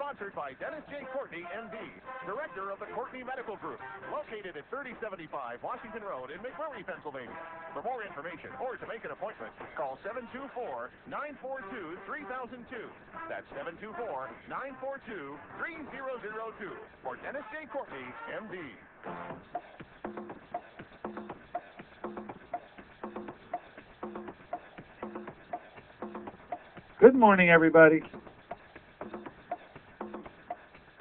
Sponsored by Dennis J. Courtney, M.D., Director of the Courtney Medical Group, located at 3075 Washington Road in McMurray, Pennsylvania. For more information or to make an appointment, call 724-942-3002. That's 724-942-3002 for Dennis J. Courtney, M.D. Good morning, everybody.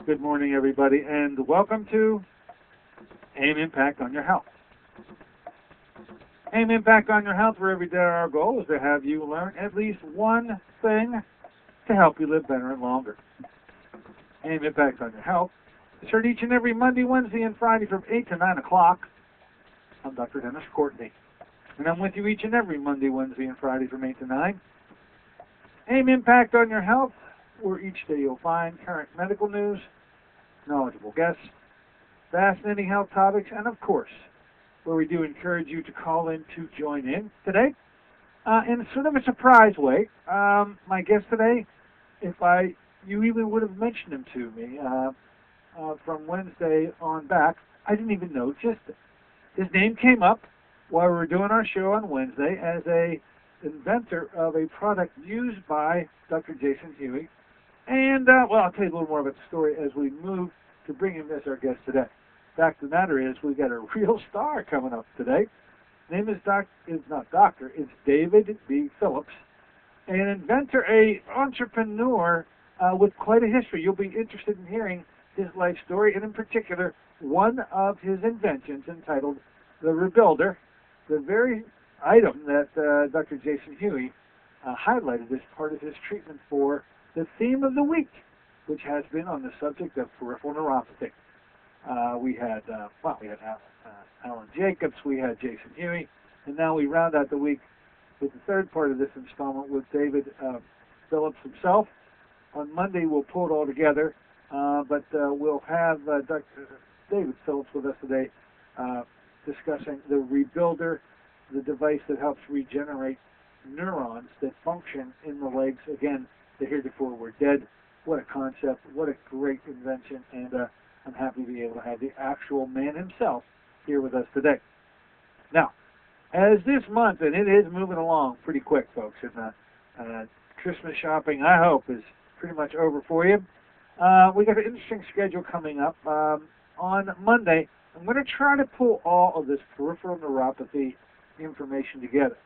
Good morning, everybody, and welcome to AIM Impact on Your Health. AIM Impact on Your Health, where every day our goal is to have you learn at least one thing to help you live better and longer. AIM Impact on Your Health is heard each and every Monday, Wednesday, and Friday from 8 to 9 o'clock. I'm Dr. Dennis Courtney, and I'm with you each and every Monday, Wednesday, and Friday from 8 to 9. AIM Impact on Your Health, where each day you'll find current medical news, knowledgeable guests, fascinating health topics, and of course, where we do encourage you to call in to join in today. In sort of a surprise way, my guest today, you even would have mentioned him to me from Wednesday on back, I didn't even know existed. His name came up while we were doing our show on Wednesday as a inventor of a product used by Dr. Jason Huey. And, well, I'll tell you a little more about the story as we move to bring him as our guest today. Fact of the matter is, we've got a real star coming up today. His name is it's David B. Phillips, an inventor, an entrepreneur with quite a history. You'll be interested in hearing his life story, and in particular, one of his inventions entitled the Rebuilder, the very item that Dr. Jason Huey highlighted as part of his treatment for the theme of the week, which has been on the subject of peripheral neuropathy. We had Alan Jacobs, we had Jason Huey, and now we round out the week with the third part of this installment with David Phillips himself. On Monday, we'll pull it all together, but we'll have Dr. David Phillips with us today discussing the Rebuilder, the device that helps regenerate neurons that function in the legs. Again, the heretofore were dead. What a concept, what a great invention, and I'm happy to be able to have the actual man himself here with us today. Now, as this month, and it is moving along pretty quick, folks, and Christmas shopping, I hope, is pretty much over for you. We got an interesting schedule coming up. On Monday, I'm going to try to pull all of this peripheral neuropathy information together.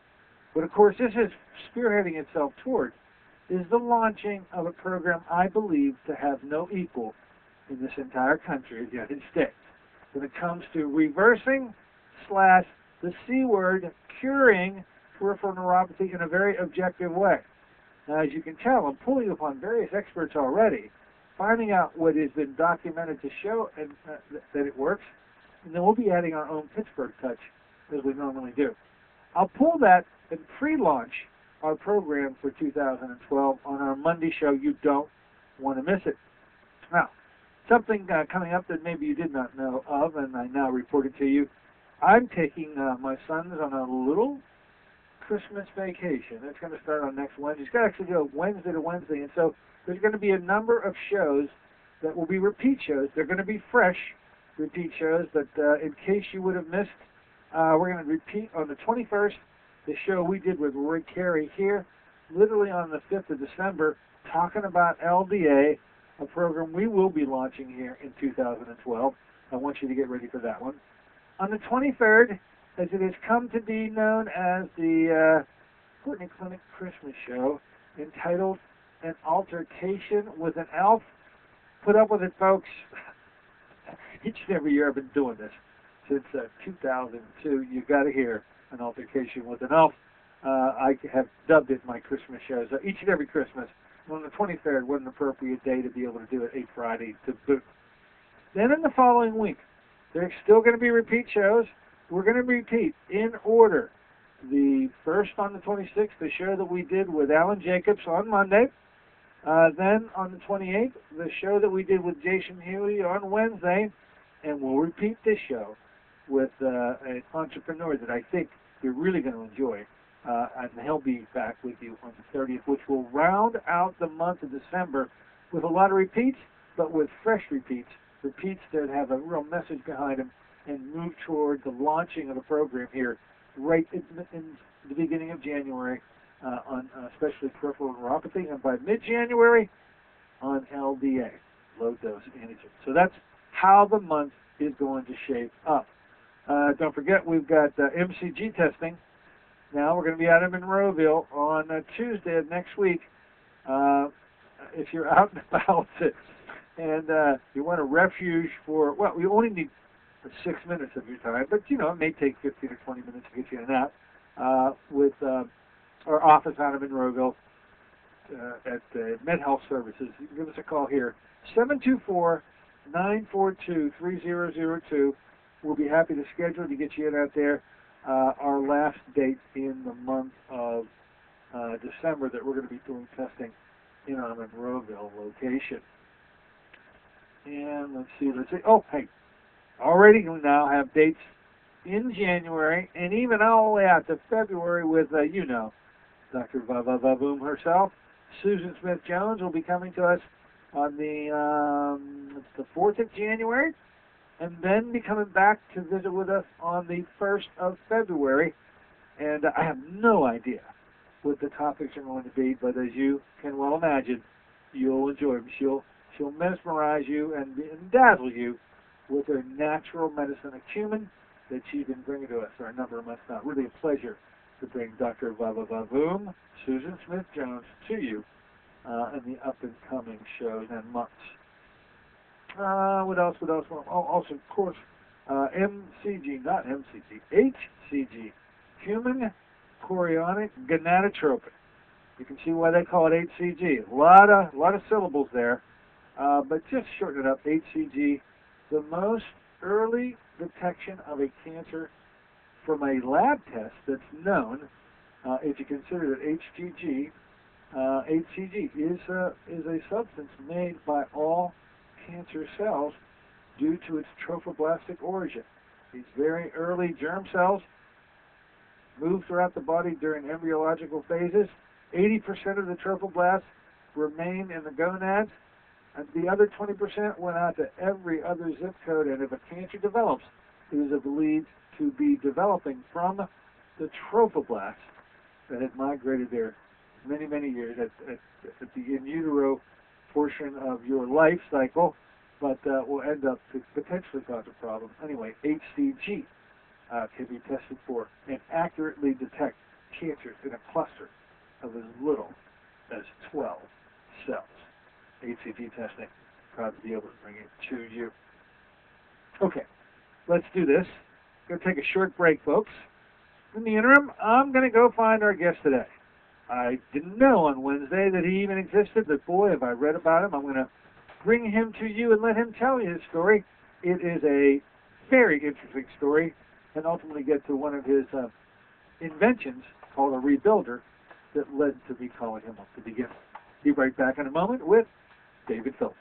But of course, this is spearheading itself toward is the launching of a program I believe to have no equal in this entire country, the United States, when it comes to reversing / the C word, curing peripheral neuropathy in a very objective way. Now, as you can tell, I'm pulling upon various experts already, finding out what has been documented to show and, that it works, and then we'll be adding our own Pittsburgh touch as we normally do. I'll pull that and pre-launch our program for 2012 on our Monday show. You don't want to miss it. Now, something coming up that maybe you did not know of, and I now report it to you. I'm taking my sons on a little Christmas vacation. It's going to start on next Wednesday. It's going to actually go Wednesday to Wednesday, and so there's going to be a number of shows that will be repeat shows. They're going to be fresh repeat shows, but in case you would have missed, we're going to repeat on the 21st the show we did with Roy Carey here, literally on the 5th of December, talking about LDA, a program we will be launching here in 2012. I want you to get ready for that one. On the 23rd, as it has come to be known as the Courtney Clinic Christmas Show, entitled An Altercation with an Elf. Put up with it, folks. Each and every year I've been doing this. Since 2002, you got to hear An Altercation with an Elf. I have dubbed it my Christmas shows each and every Christmas. And on the 23rd, what an appropriate day to be able to do it, 8 Friday to boot. Then in the following week, there's still going to be repeat shows. We're going to repeat in order. The first on the 26th, the show that we did with Alan Jacobs on Monday. Then on the 28th, the show that we did with Jason Huey on Wednesday. And we'll repeat this show with an entrepreneur that I think you're really going to enjoy. And he'll be back with you on the 30th, which will round out the month of December with a lot of repeats, but with fresh repeats that have a real message behind them, and move toward the launching of the program here right in the beginning of January on especially peripheral neuropathy, and by mid-January on LDA, low-dose antigen. So that's how the month is going to shape up. Don't forget, we've got MCG testing. Now we're going to be out in Monroeville on Tuesday of next week. If you're out and about and you want a refuge for, well, we only need 6 minutes of your time, but, you know, it may take 15 or 20 minutes to get you in and out with our office out of Monroeville at MedHealth Services. You can give us a call here, 724-942-3002. We'll be happy to schedule to get you in out there. Our last date in the month of December that we're going to be doing testing in our Monroeville location. And let's see. Oh, hey, already we now have dates in January and even all the way out to February with, you know, Dr. Vavavoom herself. Susan Smith-Jones will be coming to us on the 4th of January, and then be coming back to visit with us on the 1st of February. And I have no idea what the topics are going to be, but as you can well imagine, you'll enjoy them. She'll mesmerize you and dazzle you with her natural medicine acumen that she's been bringing to us for a number of months now. Really a pleasure to bring Dr. Vavavoom, Susan Smith-Jones, to you in the up-and-coming shows and months. What else? Oh, also, of course, HCG, human chorionic gonadotropin. You can see why they call it HCG. A lot of syllables there, but just shorten it up. HCG, the most early detection of a cancer from a lab test that's known. If you consider that HCG is a substance made by all cancer cells due to its trophoblastic origin. These very early germ cells move throughout the body during embryological phases. 80% of the trophoblasts remain in the gonads, and the other 20% went out to every other zip code, and if a cancer develops, it is believed to be developing from the trophoblasts that had migrated there many, many years at the in utero portion of your life cycle, but will end up to potentially cause a problem. Anyway, HCG can be tested for and accurately detect cancers in a cluster of as little as 12 cells. HCG testing, proud to be able to bring it to you. Okay, let's do this. Going to take a short break, folks. In the interim, I'm going to go find our guest today. I didn't know on Wednesday that he even existed, but boy, have I read about him. I'm going to bring him to you and let him tell you his story. It is a very interesting story, and ultimately get to one of his inventions called a rebuilder that led to me calling him up to begin. Be right back in a moment with David Phillips.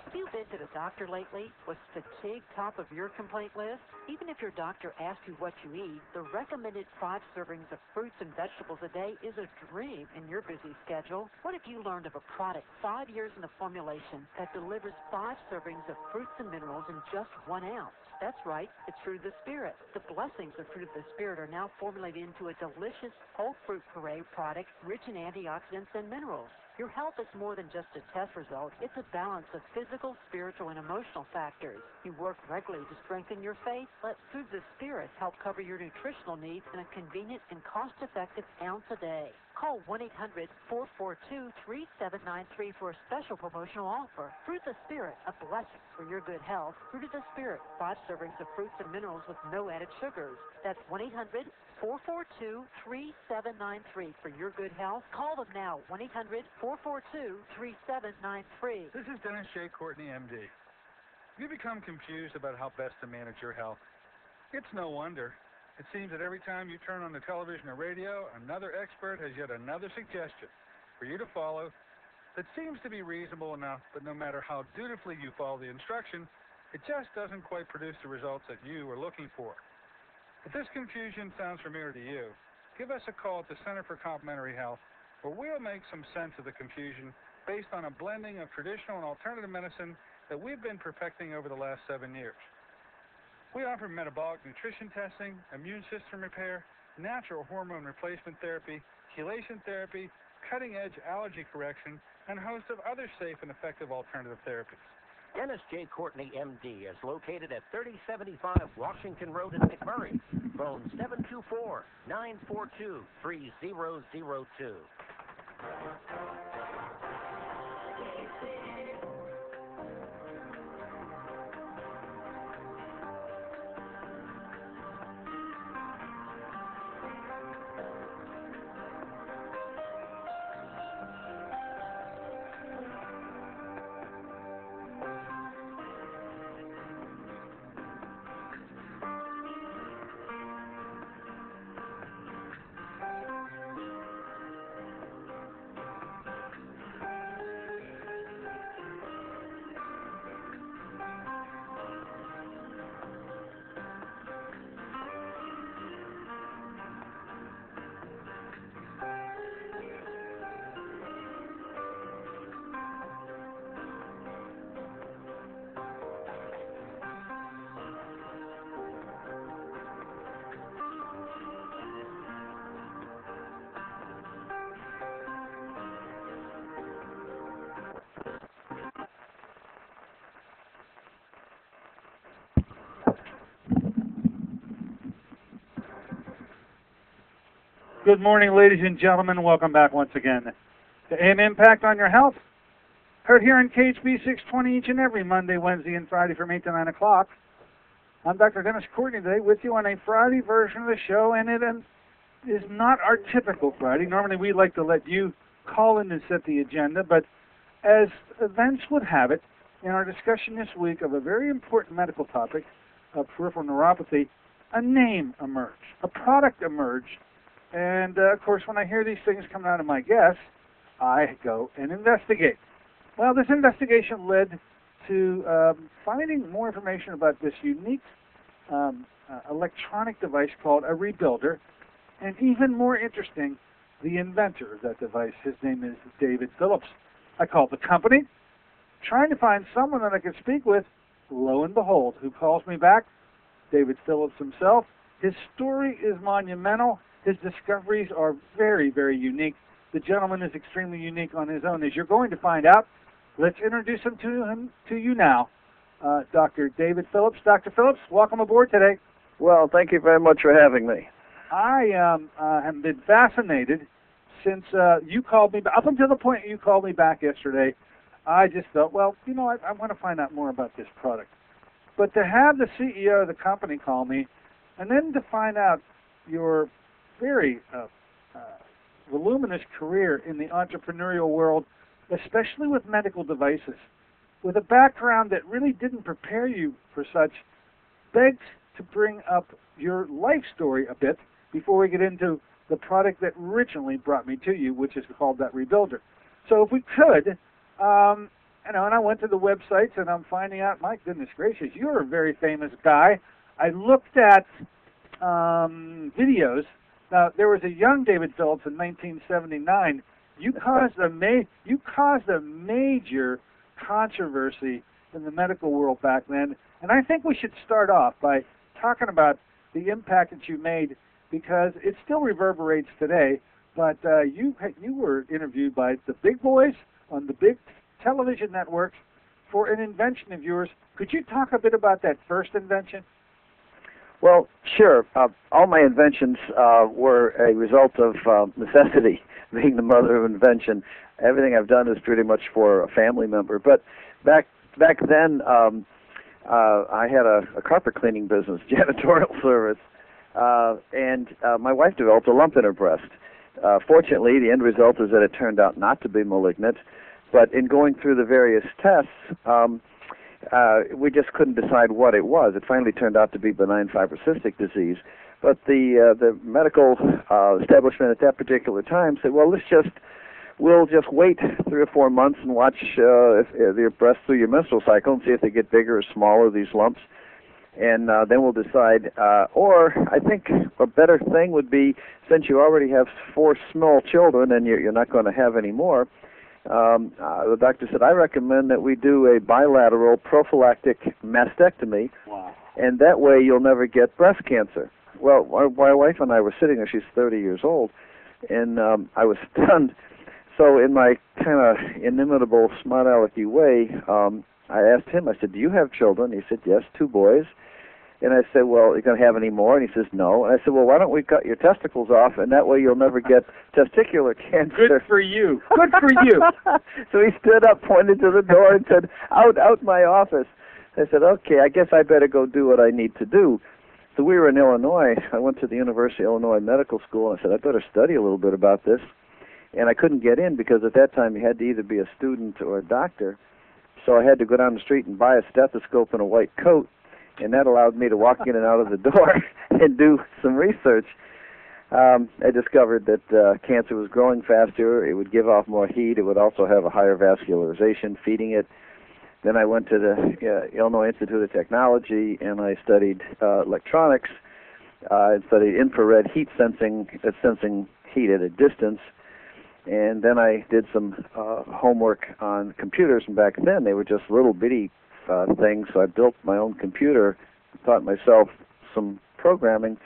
Have you been to the doctor lately? Was fatigue top of your complaint list? Even if your doctor asks you what you eat, the recommended 5 servings of fruits and vegetables a day is a dream in your busy schedule. What if you learned of a product 5 years in the formulation that delivers 5 servings of fruits and minerals in just 1 ounce? That's right, it's Fruit of the Spirit. The blessings of Fruit of the Spirit are now formulated into a delicious whole fruit puree product rich in antioxidants and minerals. Your health is more than just a test result. It's a balance of physical, spiritual, and emotional factors. You work regularly to strengthen your faith? Let Fruit of the Spirit help cover your nutritional needs in a convenient and cost-effective ounce a day. Call 1-800-442-3793 for a special promotional offer. Fruit of the Spirit, a blessing for your good health. Fruit of the Spirit, 5 servings of fruits and minerals with no added sugars. That's 1-800-442-3793 for your good health. Call them now, 1-800-442-3793. This is Dennis J. Courtney, MD. Have you become confused about how best to manage your health? It's no wonder. It seems that every time you turn on the television or radio, another expert has yet another suggestion for you to follow that seems to be reasonable enough, but no matter how dutifully you follow the instruction, it just doesn't quite produce the results that you were looking for. If this confusion sounds familiar to you, give us a call at the Center for Complementary Health, where we'll make some sense of the confusion based on a blending of traditional and alternative medicine that we've been perfecting over the last 7 years. We offer metabolic nutrition testing, immune system repair, natural hormone replacement therapy, chelation therapy, cutting-edge allergy correction, and a host of other safe and effective alternative therapies. Dennis J. Courtney, M.D., is located at 3075 Washington Road in McMurray. Phone 724-942-3002. Good morning, ladies and gentlemen. Welcome back once again to AM Impact on Your Health. Heard here on KHB 620 each and every Monday, Wednesday, and Friday from 8 to 9 o'clock. I'm Dr. Dennis Courtney today with you on a Friday version of the show, and it is not our typical Friday. Normally we like to let you call in and set the agenda, but as events would have it, in our discussion this week of a very important medical topic of peripheral neuropathy, a name emerged, a product emerged. And, of course, when I hear these things coming out of my guests, I go and investigate. Well, this investigation led to finding more information about this unique electronic device called a rebuilder, and even more interesting, the inventor of that device. His name is David Phillips. I called the company, trying to find someone that I could speak with. Lo and behold, who calls me back? David Phillips himself. His story is monumental. His discoveries are very, very unique. The gentleman is extremely unique on his own, as you're going to find out. Let's introduce him to you now, Dr. David Phillips. Dr. Phillips, welcome aboard today. Well, thank you very much for having me. I have been fascinated since you called me, up until the point you called me back yesterday. I just thought, well, you know, I want to find out more about this product. But to have the CEO of the company call me, and then to find out your very voluminous career in the entrepreneurial world, especially with medical devices, with a background that really didn't prepare you for such, begs to bring up your life story a bit before we get into the product that originally brought me to you, which is called that rebuilder. So if we could, and I went to the websites and I'm finding out, my goodness gracious, you're a very famous guy. I looked at videos. Now, there was a young David Phillips in 1979. You caused a major controversy in the medical world back then, and I think we should start off by talking about the impact that you made, because it still reverberates today. But you were interviewed by the big boys on the big television networks for an invention of yours. Could you talk a bit about that first invention? Well, sure. All my inventions were a result of necessity, being the mother of invention. Everything I've done is pretty much for a family member. But back then, I had a carpet cleaning business, janitorial service, and my wife developed a lump in her breast. Fortunately, the end result is that it turned out not to be malignant. But in going through the various tests, we just couldn't decide what it was. It finally turned out to be benign fibrocystic disease. But the medical establishment at that particular time said, well, let's just we'll just wait 3 or 4 months and watch your breasts through your menstrual cycle and see if they get bigger or smaller, these lumps. And then we'll decide. Or I think a better thing would be, since you already have 4 small children and you're not going to have any more, the doctor said, I recommend that we do a bilateral prophylactic mastectomy, and that way you'll never get breast cancer. Well, my wife and I were sitting there. She's 30 years old, and I was stunned. So in my kind of inimitable, smart-alecky way, I asked him, I said, do you have children? He said, yes, 2 boys. And I said, well, are you going to have any more? And he says, no. And I said, well, why don't we cut your testicles off, and that way you'll never get testicular cancer. Good for you. Good for you. So he stood up, pointed to the door, and said, out my office. I said, okay, I guess I better go do what I need to do. So we were in Illinois. I went to the University of Illinois Medical School, and I said, I better study a little bit about this. And I couldn't get in because at that time you had to either be a student or a doctor. So I had to go down the street and buy a stethoscope and a white coat, and that allowed me to walk in and out of the door and do some research. I discovered that cancer was growing faster. It would give off more heat. It would also have a higher vascularization feeding it. Then I went to the Illinois Institute of Technology, and I studied electronics. I studied infrared heat sensing heat at a distance. And then I did some homework on computers, and back then they were just little bitty things, so I built my own computer, taught myself some programming,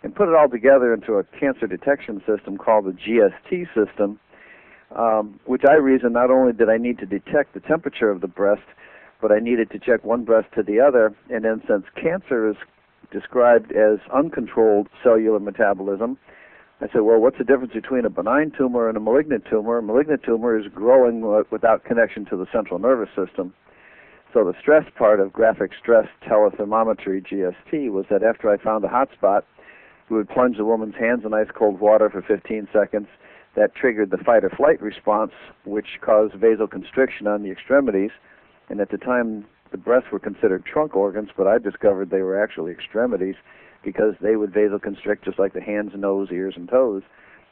and put it all together into a cancer detection system called the GST system, which I reasoned not only did I need to detect the temperature of the breast, but I needed to check one breast to the other, and then since cancer is described as uncontrolled cellular metabolism, I said, well, what's the difference between a benign tumor and a malignant tumor? A malignant tumor is growing without connection to the central nervous system. So the stress part of graphic stress telethermometry, GST, was that after I found a hot spot, we would plunge the woman's hands in ice cold water for 15 seconds. That triggered the fight or flight response, which caused vasoconstriction on the extremities. And at the time, the breasts were considered trunk organs, but I discovered they were actually extremities because they would vasoconstrict just like the hands, nose, ears, and toes.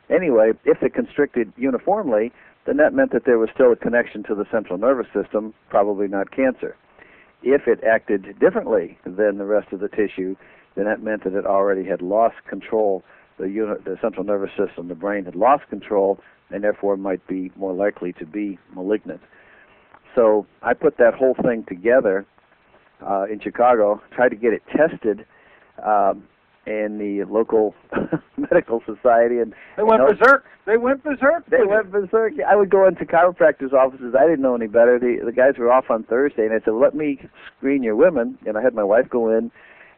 Anyway, if it constricted uniformly, then that meant that there was still a connection to the central nervous system, probably not cancer. If it acted differently than the rest of the tissue, then that meant that it already had lost control. The central nervous system, the brain, had lost control, and therefore might be more likely to be malignant. So I put that whole thing together in Chicago, tried to get it tested in the local medical society, and they went berserk. They went berserk. They went berserk. I would go into chiropractors' offices. I didn't know any better. The guys were off on Thursday, and I said, well, let me screen your women. And I had my wife go in,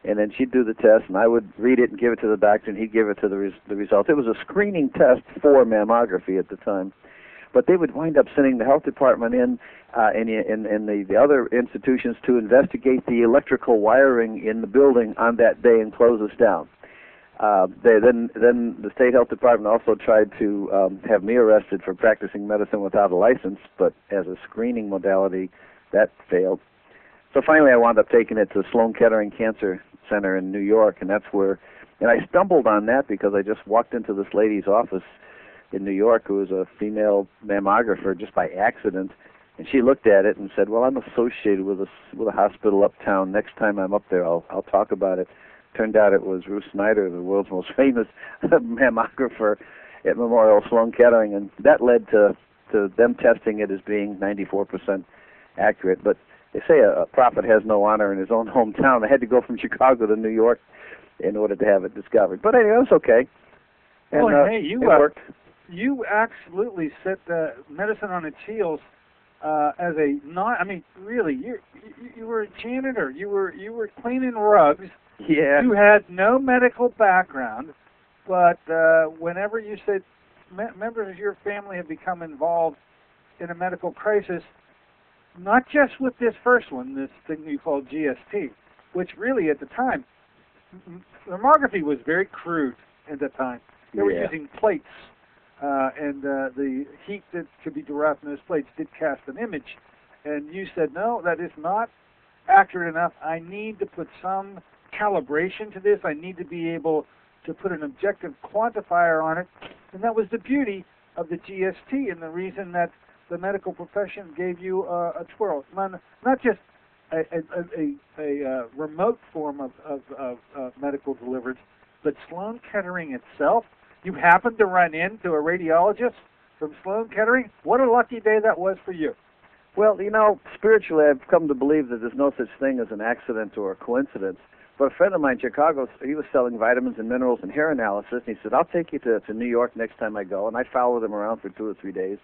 and then she'd do the test, and I would read it and give it to the doctor, and he'd give it to the results. It was a screening test for mammography at the time. But they would wind up sending the health department in the other institutions to investigate the electrical wiring in the building on that day and close us down. Then the state health department also tried to have me arrested for practicing medicine without a license, but as a screening modality, that failed. So finally I wound up taking it to Sloan Kettering Cancer Center in New York, and that's where, and I stumbled on that because I just walked into this lady's office in New York who was a female mammographer just by accident, and she looked at it and said, well, I'm associated with a hospital uptown. Next time I'm up there, I'll talk about it. Turned out it was Ruth Snyder, the world's most famous mammographer at Memorial Sloan Kettering, and that led to them testing it as being 94% accurate. But they say a prophet has no honor in his own hometown. I had to go from Chicago to New York in order to have it discovered. But anyway, it was okay. And, hey, it worked. You absolutely set medicine on its heels as a non. I mean, really, you were a janitor. You were cleaning rugs. Yeah. You had no medical background, but whenever you said members of your family have become involved in a medical crisis, not just with this first one, this thing you call GST, which really at the time, mammography was very crude at the time. They were using plates. And the heat that could be derived from those plates did cast an image. And you said, no, that is not accurate enough. I need to put some calibration to this. I need to be able to put an objective quantifier on it. And that was the beauty of the GST and the reason that the medical profession gave you a twirl. Not just a remote form of medical deliverance, but Sloan Kettering itself. You happened to run into a radiologist from Sloan Kettering. What a lucky day that was for you. Well, spiritually, I've come to believe that there's no such thing as an accident or a coincidence. But a friend of mine in Chicago, he was selling vitamins and minerals and hair analysis, and he said, I'll take you to New York next time I go. And I followed him around for 2 or 3 days.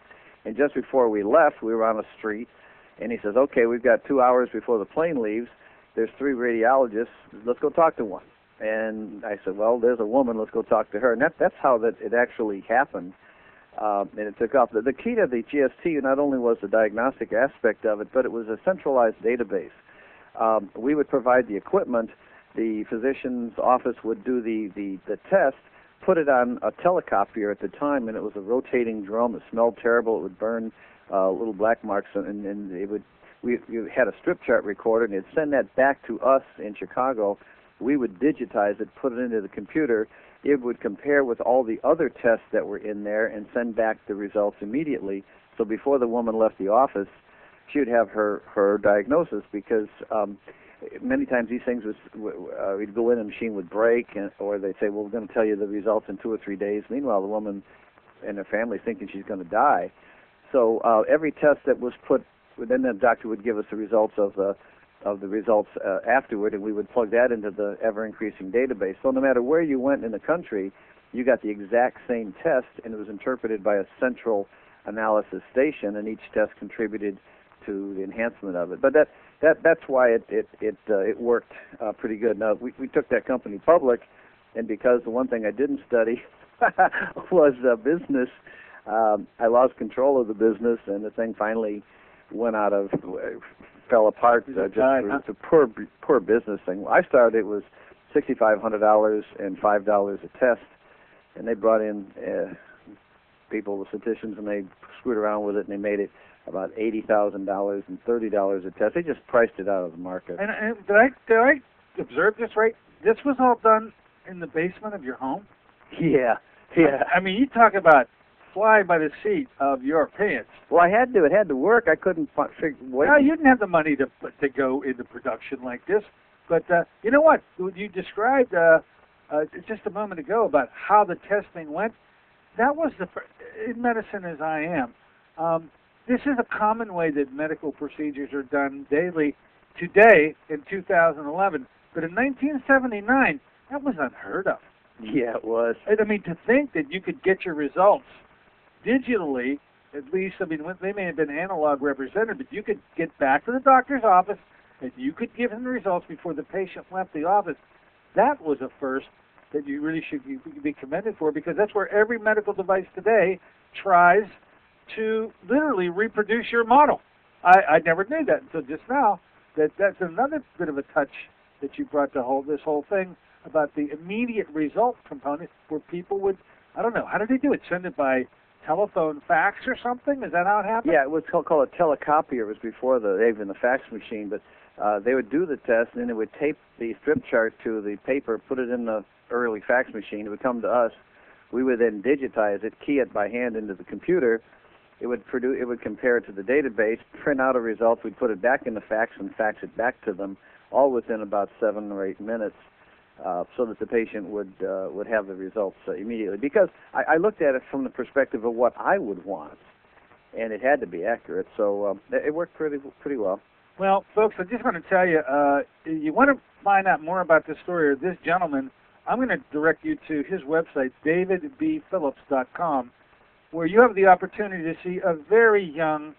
And just before we left, we were on a street, and he says, okay, we've got 2 hours before the plane leaves. There's 3 radiologists. Let's go talk to one. And I said, well, there's a woman. Let's go talk to her. And that's how it actually happened. And it took off. The key to the GST not only was the diagnostic aspect of it, but it was a centralized database. We would provide the equipment. The physician's office would do the test, put it on a telecopier at the time, and it was a rotating drum. It smelled terrible. It would burn little black marks, and it would. We had a strip chart recorder, and it'd send that back to us in Chicago. We would digitize it, put it into the computer. It would compare with all the other tests that were in there and send back the results immediately. So before the woman left the office, she would have her diagnosis, because many times these things we'd go in, and the machine would break, or they'd say, well, we're going to tell you the results in 2 or 3 days. Meanwhile, the woman and her family thinking she's going to die. So every test that was put, then the doctor would give us the results of the results afterward, and we would plug that into the ever-increasing database. So no matter where you went in the country, you got the exact same test, and it was interpreted by a central analysis station, and each test contributed to the enhancement of it. But that's why it worked pretty good. Now, we took that company public, and because the one thing I didn't study was business, I lost control of the business, and the thing finally went fell apart. It's a poor business thing. I started, it was $6,500 and $5 a test, and they brought in people with statisticians, and they screwed around with it, and they made it about $80,000 and $30 a test. They just priced it out of the market. And did I observe this right? This was all done in the basement of your home? Yeah. I mean, you talk about fly by the seat of your pants. Well, I had to. It had to work. I couldn't figure. No, you didn't have the money to go into production like this. But you know what? You described just a moment ago about how the testing went. That was in medicine as I am. This is a common way that medical procedures are done daily today in 2011. But in 1979, that was unheard of. Yeah, it was. I mean, to think that you could get your results digitally, at least, I mean, they may have been analog represented, but you could get back to the doctor's office and you could give him the results before the patient left the office. That was a first that you really should be commended for, because that's where every medical device today tries to literally reproduce your model. I never knew that until just now. That's another bit of a touch that you brought to this whole thing about the immediate result component, where people would, I don't know, how did they do it? Send it by telephone fax or something? Is that how it happened? Yeah, it was called a telecopier. It was before even the fax machine, but they would do the test, and then they would tape the strip chart to the paper, put it in the early fax machine. It would come to us. We would then digitize it, key it by hand into the computer. It would compare it to the database, print out a result. We'd put it back in the fax and fax it back to them, all within about 7 or 8 minutes, so that the patient would have the results immediately. Because I looked at it from the perspective of what I would want, and it had to be accurate. So it worked pretty well. Well, folks, I just want to tell you, you want to find out more about this story of this gentleman, I'm going to direct you to his website, davidbphillips.com, where you have the opportunity to see a very young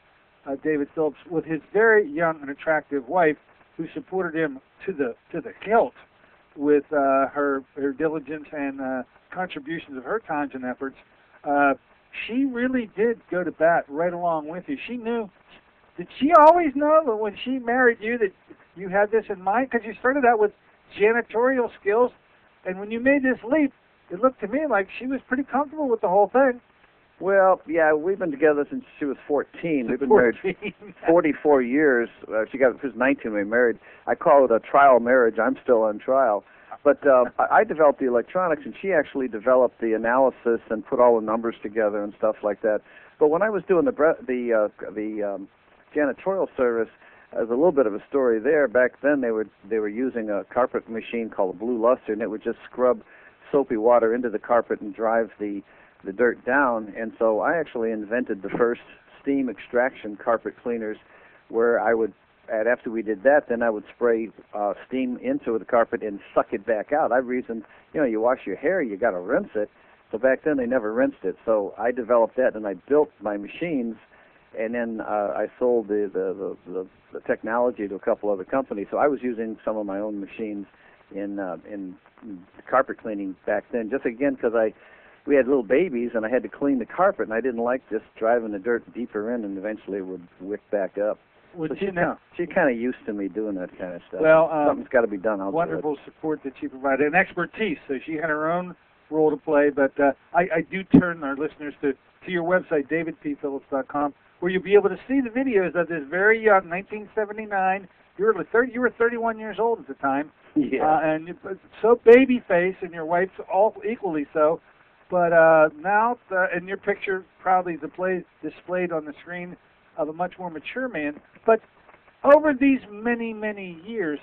David Phillips with his very young and attractive wife, who supported him to the hilt with her diligence and contributions of her times and efforts. She really did go to bat right along with you. She knew. Did she always know that when she married you that you had this in mind? Because you started out with janitorial skills, and when you made this leap, it looked to me like she was pretty comfortable with the whole thing. Well, yeah, we've been together since she was 14. We've been married 44 years. She was 19 when we married. I call it a trial marriage. I'm still on trial. But I developed the electronics, and she actually developed the analysis and put all the numbers together and stuff like that. But when I was doing the janitorial service, there's a little bit of a story there. Back then, they were using a carpet machine called a blue luster, and it would just scrub soapy water into the carpet and drive the dirt down. And so I actually invented the first steam extraction carpet cleaners, where I would, after we did that, then I would spray steam into the carpet and suck it back out. I reasoned, you wash your hair, you got to rinse it. So back then they never rinsed it. So I developed that, and I built my machines, and then I sold the technology to a couple other companies. So I was using some of my own machines in carpet cleaning back then, just again because we had little babies, and I had to clean the carpet, and I didn't like just driving the dirt deeper in, and eventually it would wick back up. Well, so she's kind of used to me doing that kind of stuff. Well, something's got to be done. Wonderful support that she provided, and expertise. So she had her own role to play, but I do turn our listeners to your website, davidpphillips.com, where you'll be able to see the videos of this very young 1979. You were 31 years old at the time, and so baby face, and your wife's all equally so. But now, in your picture, proudly displayed on the screen of a much more mature man. But over these many, many years,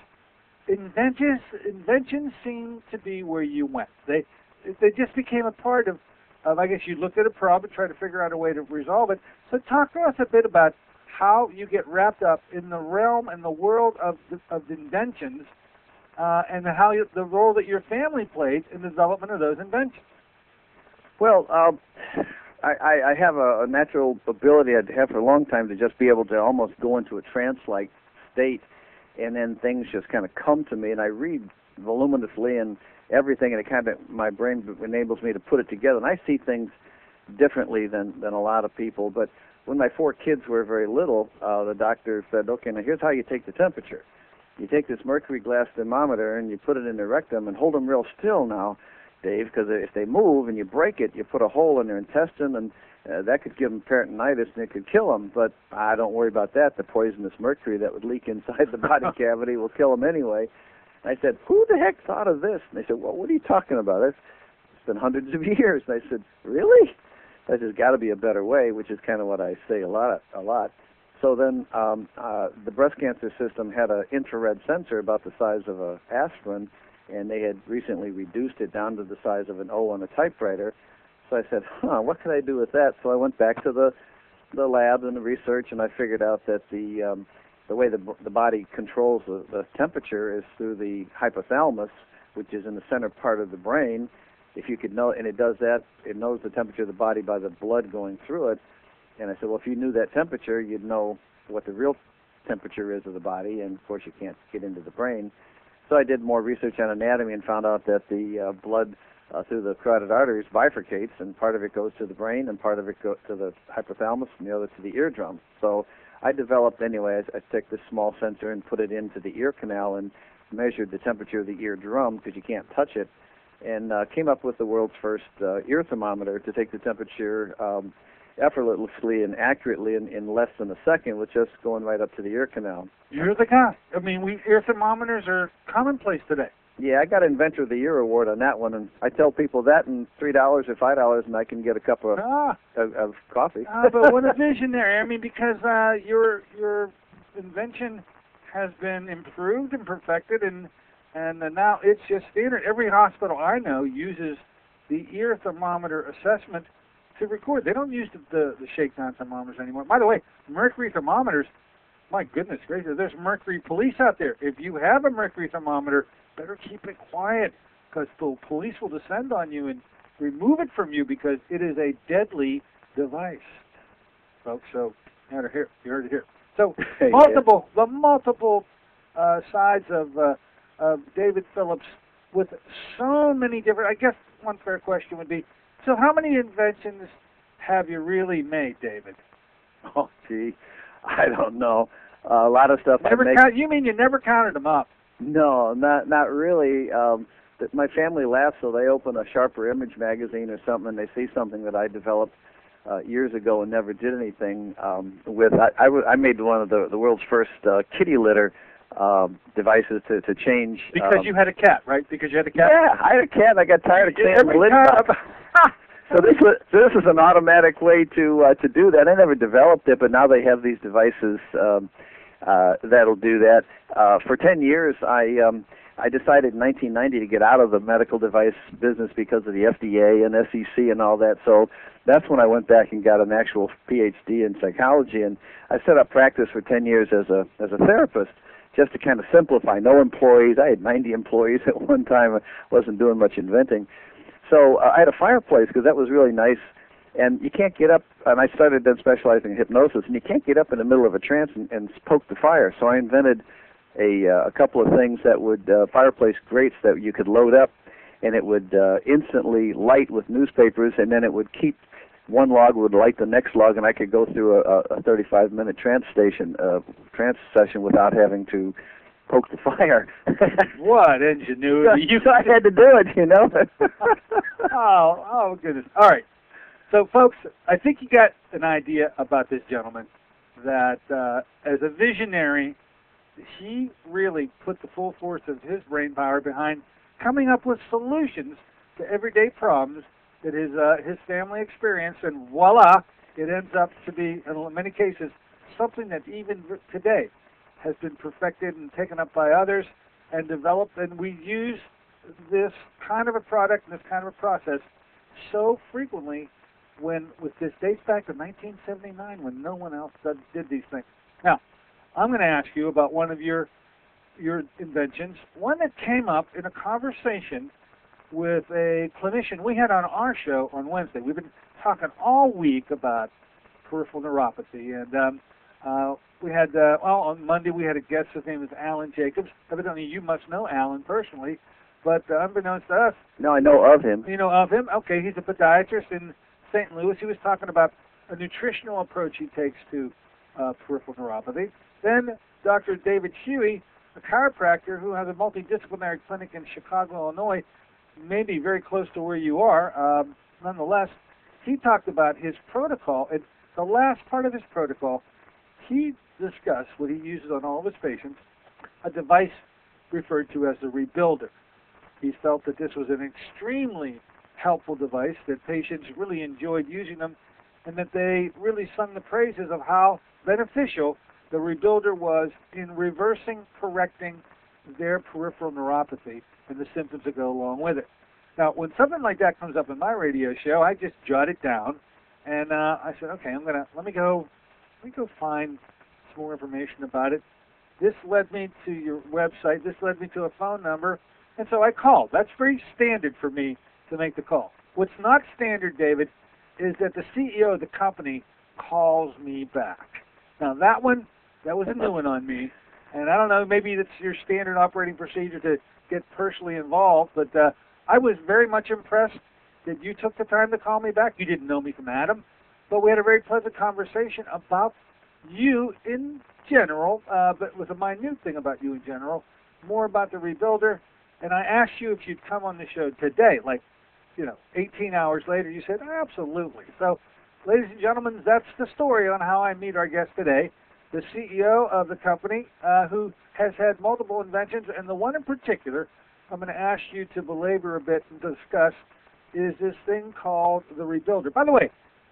inventions seem to be where you went. They just became a part of, I guess you looked at a problem and tried to figure out a way to resolve it. So talk to us a bit about how you get wrapped up in the realm and the world of inventions, and the role that your family played in the development of those inventions. Well, I have a natural ability I'd have for a long time to just be able to almost go into a trance-like state, and then things just kind of come to me, and I read voluminously and everything, and it kind of, my brain enables me to put it together, and I see things differently than a lot of people. But when my 4 kids were very little, the doctor said, okay, now here's how you take the temperature. You take this mercury glass thermometer and you put it in their rectum and hold them real still now, Dave, because if they move and you break it, you put a hole in their intestine, and that could give them peritonitis and it could kill them. But I don't worry about that. The poisonous mercury that would leak inside the body cavity will kill them anyway. And I said, who the heck thought of this? And they said, well, what are you talking about? It's been hundreds of years. And I said, really? There's got to be a better way, which is kind of what I say a lot. So then the breast cancer system had an infrared sensor about the size of an aspirin, and they had recently reduced it down to the size of an O on a typewriter. So I said, what could I do with that? So I went back to the lab and the research, and I figured out that the way the body controls the temperature is through the hypothalamus, which is in the center part of the brain. If you could know, and it does that, it knows the temperature of the body by the blood going through it. And I said, well, if you knew that temperature, you'd know what the real temperature is of the body, and of course you can't get into the brain. So I did more research on anatomy and found out that the blood through the carotid arteries bifurcates, and part of it goes to the brain, and part of it goes to the hypothalamus, and the other to the eardrum. So I developed, anyway, I took this small sensor and put it into the ear canal and measured the temperature of the eardrum, because you can't touch it, and came up with the world's first ear thermometer to take the temperature effortlessly and accurately in less than a second, with just going right up to the ear canal. You're the guy. I mean, ear thermometers are commonplace today. Yeah, I got Inventor of the Year award on that one, and I tell people that, and $3 or $5, and I can get a cup of coffee. But what a visionary! I mean, because your invention has been improved and perfected, and now it's just standard. Every hospital I know uses the ear thermometer assessment to record. They don't use the shakedown thermometers anymore. By the way, mercury thermometers, my goodness gracious, there's mercury police out there. If you have a mercury thermometer, better keep it quiet, because the police will descend on you and remove it from you, because it is a deadly device, folks. So you heard it here. So the multiple sides of David Phillips, with so many different. I guess one fair question would be, so how many inventions have you really made, David? Oh, gee, I don't know. A lot of stuff. You mean you never counted them up? No, not really. My family laughs, so they open a Sharper Image magazine or something, and they see something that I developed years ago and never did anything with. I made one of the world's first kitty litter devices to change. Because you had a cat, right? Because you had a cat? Yeah, I had a cat and I got tired of cleaning the lid up. So this is an automatic way to do that. I never developed it, but now they have these devices that'll do that. For 10 years, I decided in 1990 to get out of the medical device business because of the FDA and SEC and all that. So that's when I went back and got an actual PhD in psychology, and I set up practice for 10 years as a therapist, just to kind of simplify. No employees. I had 90 employees at one time. I wasn't doing much inventing. So I had a fireplace because that was really nice. And you can't get up, and I started then specializing in hypnosis, and you can't get up in the middle of a trance and poke the fire. So I invented a couple of things that would, fireplace grates that you could load up, and it would instantly light with newspapers, and then it would keep, one log would light the next log, and I could go through a 35-minute trance session without having to poke the fire. What ingenuity. I had to do it, you know. oh, goodness. All right. So, folks, I think you got an idea about this gentleman, that as a visionary, he really put the full force of his brain power behind coming up with solutions to everyday problems that his family experienced, and voila, it ends up to be, in many cases, something that even today has been perfected and taken up by others and developed, and we use this kind of a product and this kind of a process so frequently with this dates back to 1979 when no one else did these things. Now, I'm going to ask you about one of your inventions, one that came up in a conversation with a clinician we had on our show on Wednesday. We've been talking all week about peripheral neuropathy, and we had, on Monday we had a guest. His name is Alan Jacobs. Evidently you must know Alan personally, but unbeknownst to us. No, I know of him. You know of him? Okay, he's a podiatrist in St. Louis. He was talking about a nutritional approach he takes to peripheral neuropathy. Then Dr. David Huey, a chiropractor who has a multidisciplinary clinic in Chicago, Illinois, maybe very close to where you are. Nonetheless, he talked about his protocol. And the last part of his protocol, he discussed what he uses on all of his patients, a device referred to as the Rebuilder. He felt that this was an extremely helpful device, that patients really enjoyed using them, and that they really sung the praises of how beneficial the Rebuilder was in reversing, correcting their peripheral neuropathy and the symptoms that go along with it. Now, when something like that comes up in my radio show, I just jot it down, and I said, okay, let me go find some more information about it. This led me to your website. This led me to a phone number, and so I called. That's very standard for me to make the call. What's not standard, David, is that the CEO of the company calls me back. Now, that was a new one on me, and I don't know, maybe it's your standard operating procedure to get personally involved, but I was very much impressed that you took the time to call me back. You didn't know me from Adam, but we had a very pleasant conversation about you in general, but with a minute thing about you in general, more about the Rebuilder, and I asked you if you'd come on the show today, 18 hours later. You said, absolutely. So, ladies and gentlemen, that's the story on how I meet our guest today, the CEO of the company who has had multiple inventions, and the one in particular I'm going to ask you to belabor a bit and discuss is this thing called the Rebuilder. By the way,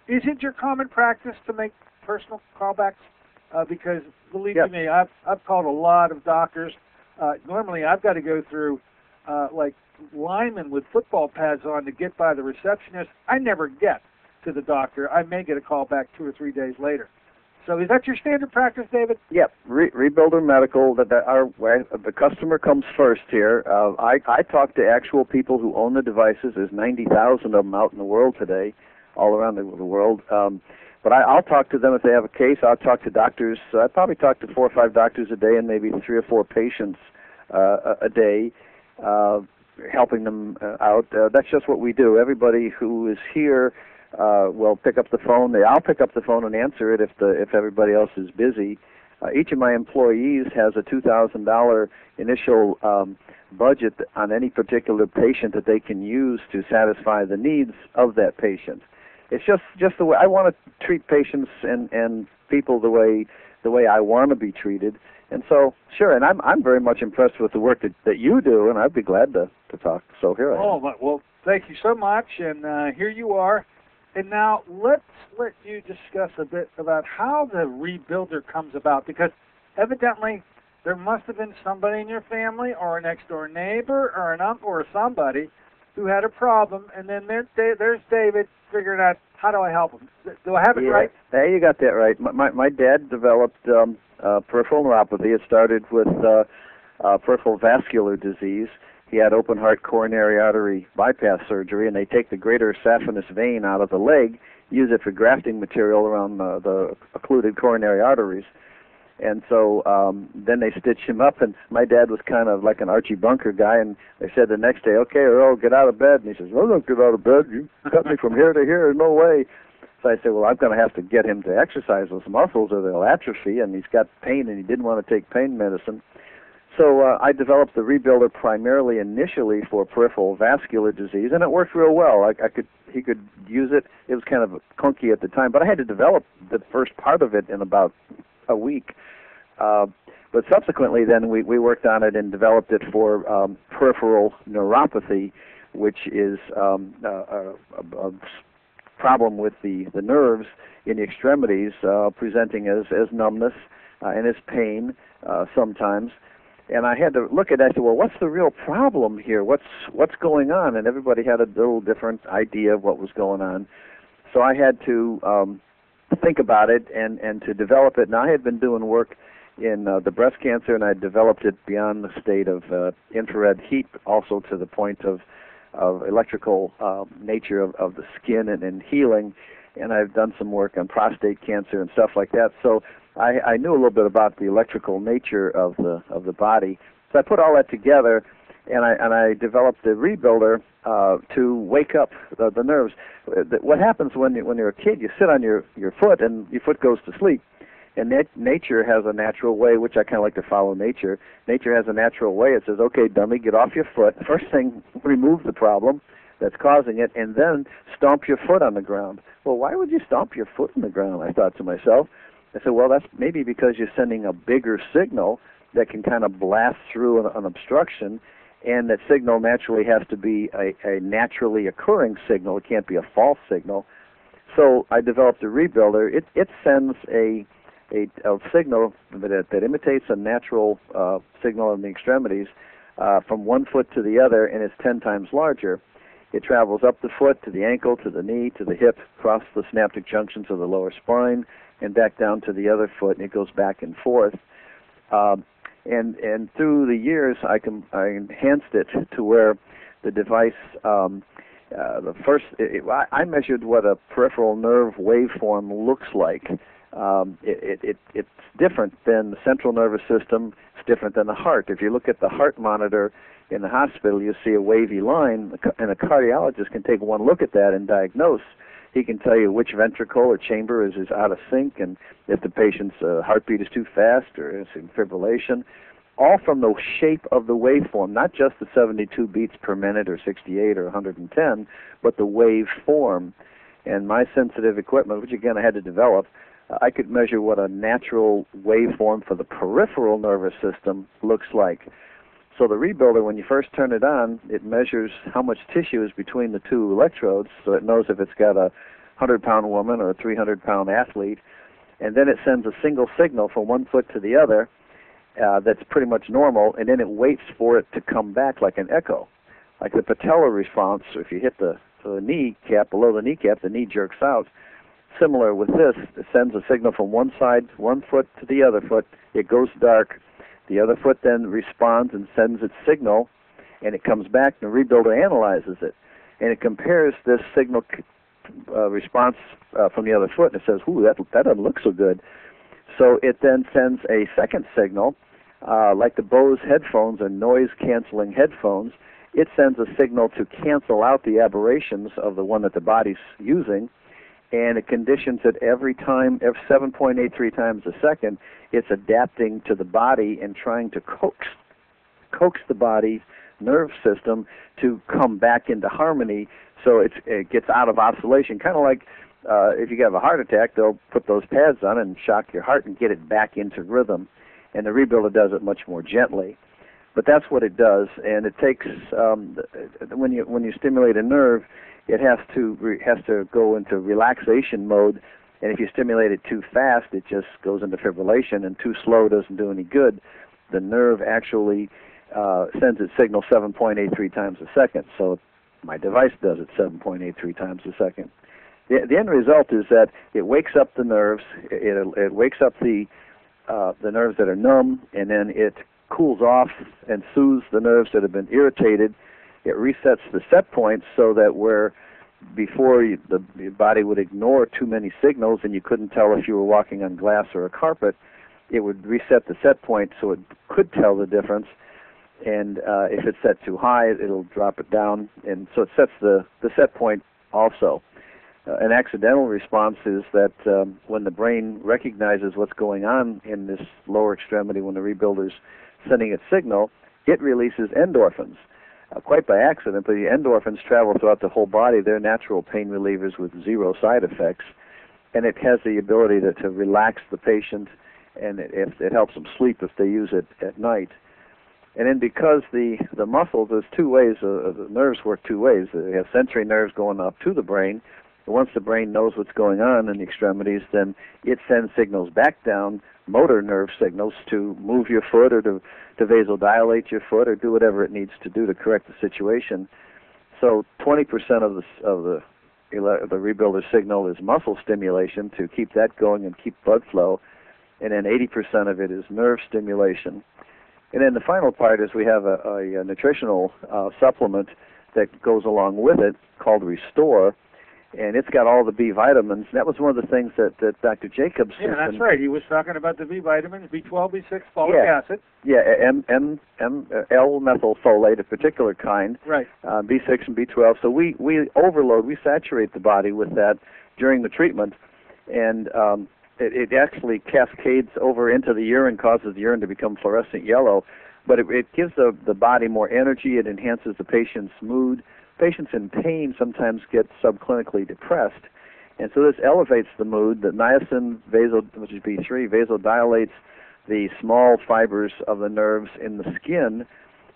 is it your common practice to make personal callbacks? Because believe Yep. me, I've called a lot of doctors. Normally I've got to go through like linemen with football pads on to get by the receptionist. I never get to the doctor. I may get a call back 2 or 3 days later. So is that your standard practice, David? Yep, Rebuilder Medical. The customer comes first here. I talk to actual people who own the devices. There's 90,000 of them out in the world today, all around the world. But I'll talk to them if they have a case. I'll talk to doctors. I probably talk to 4 or 5 doctors a day and maybe 3 or 4 patients a day, helping them out. That's just what we do. Everybody who is here will pick up the phone. I'll pick up the phone and answer it if everybody else is busy. Each of my employees has a $2,000 initial budget on any particular patient that they can use to satisfy the needs of that patient. It's just the way I want to treat patients and people the way I want to be treated, And so, sure, and I'm very much impressed with the work that you do, and I'd be glad to talk. So here I am. Oh, well, thank you so much, and here you are. And now let's let you discuss a bit about how the rebuilder comes about, because evidently there must have been somebody in your family or a next-door neighbor or an uncle or somebody who had a problem, and then there's David figuring out, how do I help him? Do I have it right? Yeah, you got that right. My dad developed peripheral neuropathy. It started with peripheral vascular disease. He had open heart coronary artery bypass surgery, and they take the greater saphenous vein out of the leg, use it for grafting material around the occluded coronary arteries. And so then they stitched him up, and my dad was kind of like an Archie Bunker guy, and they said the next day, okay, Earl, get out of bed. And he says, well, don't get out of bed. You cut me from here to here, no way. So I said, well, I'm going to have to get him to exercise those muscles or they'll atrophy, and he's got pain, and he didn't want to take pain medicine. So I developed the rebuilder primarily initially for peripheral vascular disease, and it worked real well. He could use it. It was kind of clunky at the time, but I had to develop the first part of it in about a week. But subsequently then we worked on it and developed it for peripheral neuropathy, which is a problem with the nerves in the extremities presenting as numbness and as pain sometimes. And I had to look at it. I said, well, what's the real problem here? What's going on? And everybody had a little different idea of what was going on. So I had to think about it and to develop it. And I had been doing work in the breast cancer, and I developed it beyond the state of infrared heat, also to the point of electrical nature of the skin and healing. And I've done some work on prostate cancer and stuff like that. So I knew a little bit about the electrical nature of the body. So I put all that together, and I developed the rebuilder to wake up the nerves. What happens when you're a kid? You sit on your foot, and your foot goes to sleep. And nature has a natural way, which I kind of like to follow nature. Nature has a natural way. It says, okay, dummy, get off your foot. First thing, remove the problem that's causing it, and then stomp your foot on the ground. Well, why would you stomp your foot on the ground? I thought to myself. I said, well, that's maybe because you're sending a bigger signal that can kind of blast through an obstruction, and that signal naturally has to be a naturally occurring signal. It can't be a false signal. So I developed a rebuilder. It sends a signal that imitates a natural signal in the extremities from one foot to the other, and it's 10 times larger. It travels up the foot to the ankle, to the knee, to the hip, across the synaptic junctions of the lower spine, and back down to the other foot, and it goes back and forth. And through the years, I enhanced it to where the device, I measured what a peripheral nerve waveform looks like. It's different than the central nervous system. It's different than the heart. If you look at the heart monitor in the hospital, you see a wavy line, and a cardiologist can take one look at that and diagnose. He can tell you which ventricle or chamber is out of sync, and if the patient's heartbeat is too fast or it's in fibrillation, all from the shape of the waveform, not just the 72 beats per minute or 68 or 110, but the waveform. And my sensitive equipment, which again I had to develop, I could measure what a natural waveform for the peripheral nervous system looks like. So the rebuilder, when you first turn it on, it measures how much tissue is between the two electrodes, so it knows if it's got a 100-pound woman or a 300-pound athlete, and then it sends a single signal from one foot to the other that's pretty much normal, and then it waits for it to come back like an echo. Like the patellar response, if you hit the kneecap, below the kneecap, the knee jerks out. Similar with this, it sends a signal from one side, one foot to the other foot, it goes dark. The other foot then responds and sends its signal, and it comes back, and the rebuilder analyzes it. And it compares this signal response from the other foot, and it says, ooh, that doesn't look so good. So it then sends a second signal, like the Bose headphones or noise-canceling headphones. It sends a signal to cancel out the aberrations of the one that the body's using, and it conditions it every time, every 7.83 times a second. It's adapting to the body and trying to coax the body's nerve system to come back into harmony, so it gets out of oscillation. Kind of like if you have a heart attack, they'll put those pads on and shock your heart and get it back into rhythm. and the rebuilder does it much more gently. But that's what it does, and it takes when you stimulate a nerve, it has to go into relaxation mode, and if you stimulate it too fast, it just goes into fibrillation, and too slow doesn't do any good. The nerve actually sends its signal 7.83 times a second, so my device does it 7.83 times a second. The end result is that it wakes up the nerves, it wakes up the nerves that are numb, and then it cools off and soothes the nerves that have been irritated. It resets the set points so that where before the body would ignore too many signals and you couldn't tell if you were walking on glass or a carpet, it would reset the set point so it could tell the difference. And if it's set too high, it'll drop it down, and so it sets the set point also. An accidental response is that when the brain recognizes what's going on in this lower extremity when the rebuilder's sending its signal, it releases endorphins. Quite by accident, but the endorphins travel throughout the whole body. They're natural pain relievers with zero side effects, and it has the ability to relax the patient, and it helps them sleep if they use it at night. And then because the muscles, there's two ways, the nerves work two ways. They have sensory nerves going up to the brain. And once the brain knows what's going on in the extremities, then it sends signals back down, motor nerve signals, to move your foot or to vasodilate your foot or do whatever it needs to do to correct the situation. So 20% of the rebuilder signal is muscle stimulation to keep that going and keep blood flow, and then 80% of it is nerve stimulation. And then the final part is we have a nutritional supplement that goes along with it called Restore, and it's got all the B vitamins. That was one of the things that Dr. Jacobs... Yeah, that's right. He was talking about the B vitamins, B12, B6, folic acid. Yeah, L-methylfolate, a particular kind. Right. B6 and B12. So we overload, we saturate the body with that during the treatment, and it actually cascades over into the urine, causes the urine to become fluorescent yellow, but it gives the body more energy. It enhances the patient's mood. Patients in pain sometimes get subclinically depressed, and so this elevates the mood. The niacin, which is B3, vasodilates the small fibers of the nerves in the skin,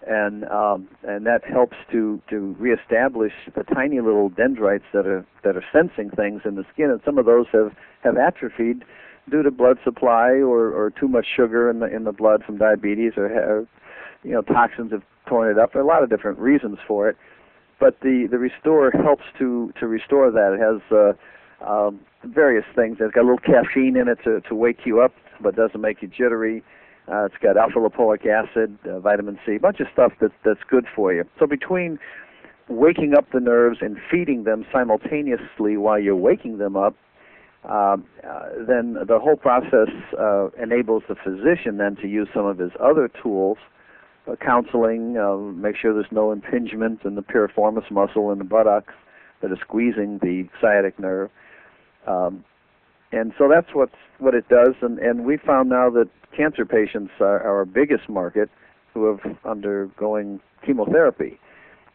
and that helps to reestablish the tiny little dendrites that are sensing things in the skin, and some of those have atrophied due to blood supply or too much sugar in the blood from diabetes, or toxins have torn it up. There are a lot of different reasons for it. But the Restore helps to restore that. It has various things. It's got a little caffeine in it to wake you up, but doesn't make you jittery. It's got alpha-lipoic acid, vitamin C, a bunch of stuff that's good for you. So between waking up the nerves and feeding them simultaneously while you're waking them up, then the whole process enables the physician then to use some of his other tools, counseling, make sure there's no impingement in the piriformis muscle in the buttocks that is squeezing the sciatic nerve. And so that's what it does. And we found now that cancer patients are our biggest market who have undergoing chemotherapy.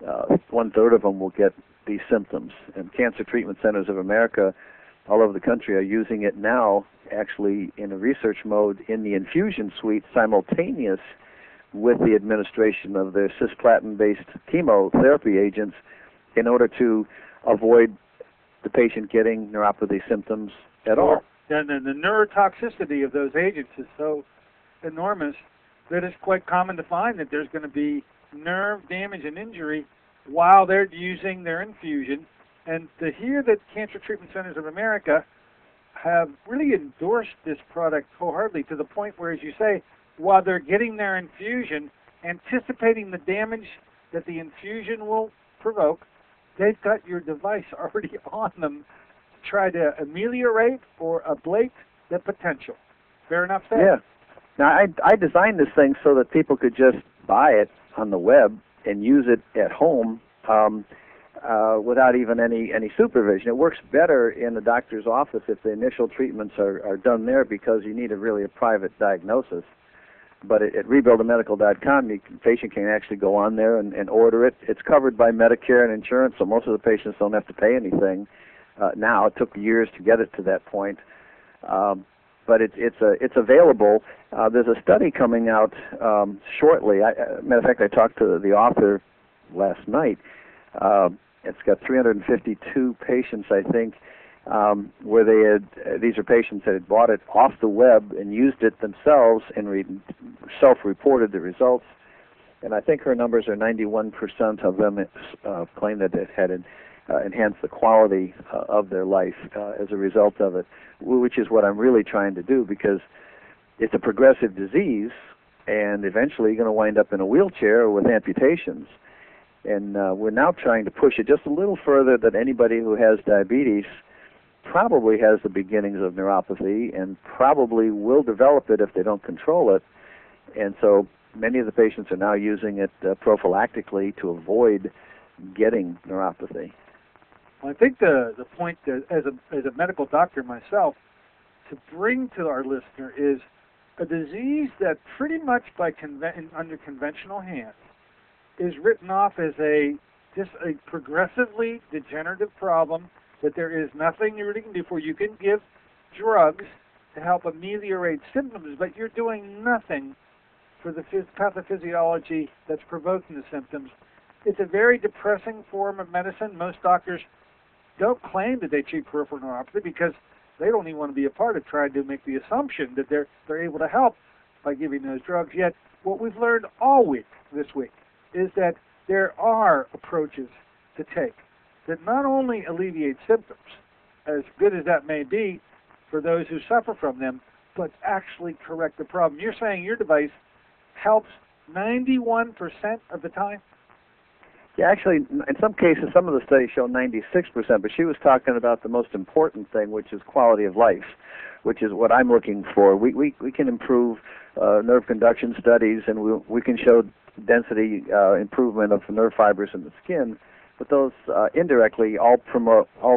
1/3 of them will get these symptoms. And Cancer Treatment Centers of America all over the country are using it now, actually in a research mode in the infusion suite, simultaneous with the administration of their cisplatin-based chemotherapy agents, in order to avoid the patient getting neuropathy symptoms at all. And the neurotoxicity of those agents is so enormous that it's quite common to find that there's going to be nerve damage and injury while they're using their infusion. And to hear that Cancer Treatment Centers of America have really endorsed this product wholeheartedly, to the point where, as you say, while they're getting their infusion, anticipating the damage that the infusion will provoke, they've got your device already on them to try to ameliorate or ablate the potential. Fair enough said? Yeah. Now, I designed this thing so that people could just buy it on the web and use it at home without even any supervision. It works better in the doctor's office if the initial treatments are done there, because you need a private diagnosis. But at rebuildermedical.com, the patient can actually go on there and order it. It's covered by Medicare and insurance, so most of the patients don't have to pay anything. Now, it took years to get it to that point. but it's available. There's a study coming out shortly. Matter of fact, I talked to the author last night. It's got 352 patients, I think, where they had, these are patients that had bought it off the web and used it themselves and self-reported the results. And I think her numbers are 91% of them claim that it had enhanced the quality of their life as a result of it, which is what I'm really trying to do, because it's a progressive disease, and eventually you're going to wind up in a wheelchair or with amputations. And we're now trying to push it just a little further, that anybody who has diabetes probably has the beginnings of neuropathy and probably will develop it if they don't control it. And so many of the patients are now using it prophylactically to avoid getting neuropathy. Well, I think the point that, as a medical doctor myself, to bring to our listener is a disease that pretty much under conventional hands is written off as just a progressively degenerative problem, that there is nothing you really can do for. You can give drugs to help ameliorate symptoms, but you're doing nothing for the pathophysiology that's provoking the symptoms. It's a very depressing form of medicine. Most doctors don't claim that they treat peripheral neuropathy because they don't even want to be a part of trying to make the assumption that they're able to help by giving those drugs. Yet what we've learned all week this week is that there are approaches to take that not only alleviate symptoms, as good as that may be for those who suffer from them, but actually correct the problem. You're saying your device helps 91% of the time? Yeah, actually, in some cases, some of the studies show 96%, but she was talking about the most important thing, which is quality of life, which is what I'm looking for. We can improve nerve conduction studies, and we can show density improvement of nerve fibers in the skin, but those indirectly all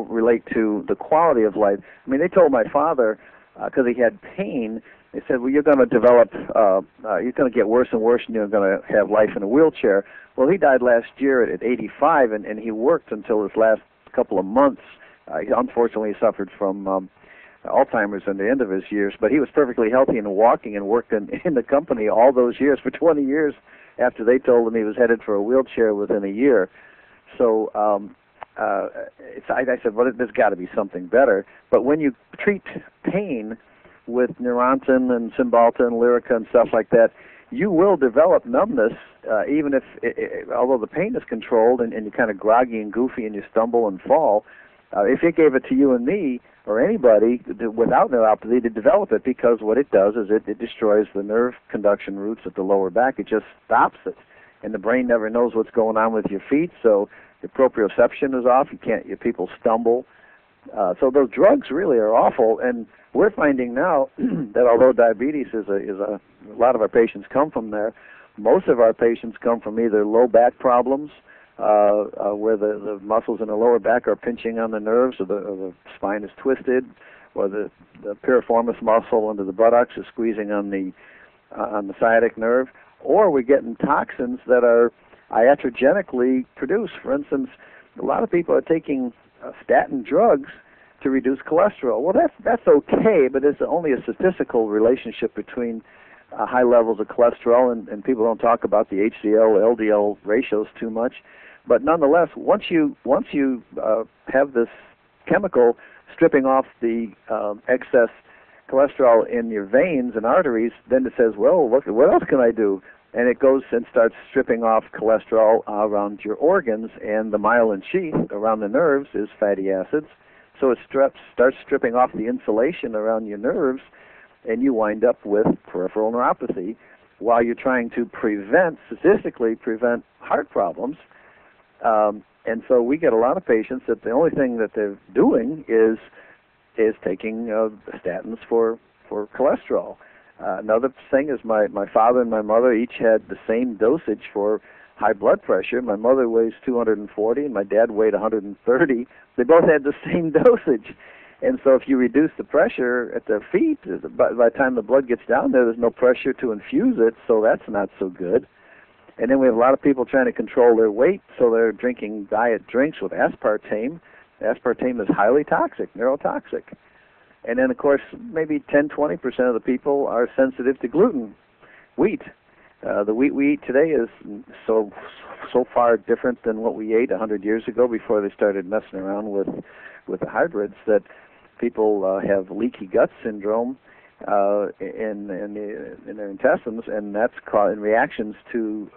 relate to the quality of life. I mean, they told my father, because he had pain, they said, well, you're going to develop, you're going to get worse and worse, and you're going to have life in a wheelchair. Well, he died last year at 85, and he worked until his last couple of months. Unfortunately, he suffered from Alzheimer's in the end of his years, but he was perfectly healthy and walking and worked in the company all those years, for 20 years, after they told him he was headed for a wheelchair within a year. So I said, well, there's got to be something better. But when you treat pain with Neurontin and Cymbalta and Lyrica and stuff like that, you will develop numbness, even if, although the pain is controlled and you're kind of groggy and goofy and you stumble and fall. If it gave it to you and me or anybody without neuropathy to develop it, because what it does is it destroys the nerve conduction roots at the lower back. It just stops it, and the brain never knows what's going on with your feet, so your proprioception is off. People stumble. So those drugs really are awful, and we're finding now that although diabetes a lot of our patients come from there, most of our patients come from either low back problems, where the muscles in the lower back are pinching on the nerves, or the spine is twisted, or the piriformis muscle under the buttocks is squeezing on the sciatic nerve, or we're getting toxins that are iatrogenically produced. For instance, a lot of people are taking statin drugs to reduce cholesterol. Well, that's okay, but there's only a statistical relationship between high levels of cholesterol, and people don't talk about the HDL, LDL ratios too much. But nonetheless, once you have this chemical stripping off the excess cholesterol in your veins and arteries, then it says, well, what else can I do? And it goes and starts stripping off cholesterol around your organs, and the myelin sheath around the nerves is fatty acids. So it starts stripping off the insulation around your nerves, and you wind up with peripheral neuropathy while you're trying to statistically prevent heart problems. And so we get a lot of patients that the only thing that they're doing is taking statins for cholesterol. Another thing is my father and my mother each had the same dosage for high blood pressure. My mother weighs 240 and my dad weighed 130. They both had the same dosage. And so if you reduce the pressure at their feet, by the time the blood gets down there, there's no pressure to infuse it, so that's not so good. And then we have a lot of people trying to control their weight, so they're drinking diet drinks with aspartame. Aspartame is highly toxic, neurotoxic. And then, of course, maybe 10-20% of the people are sensitive to gluten, wheat. The wheat we eat today is so far different than what we ate 100 years ago before they started messing around with the hybrids that people have leaky gut syndrome in their intestines, and that's in reactions to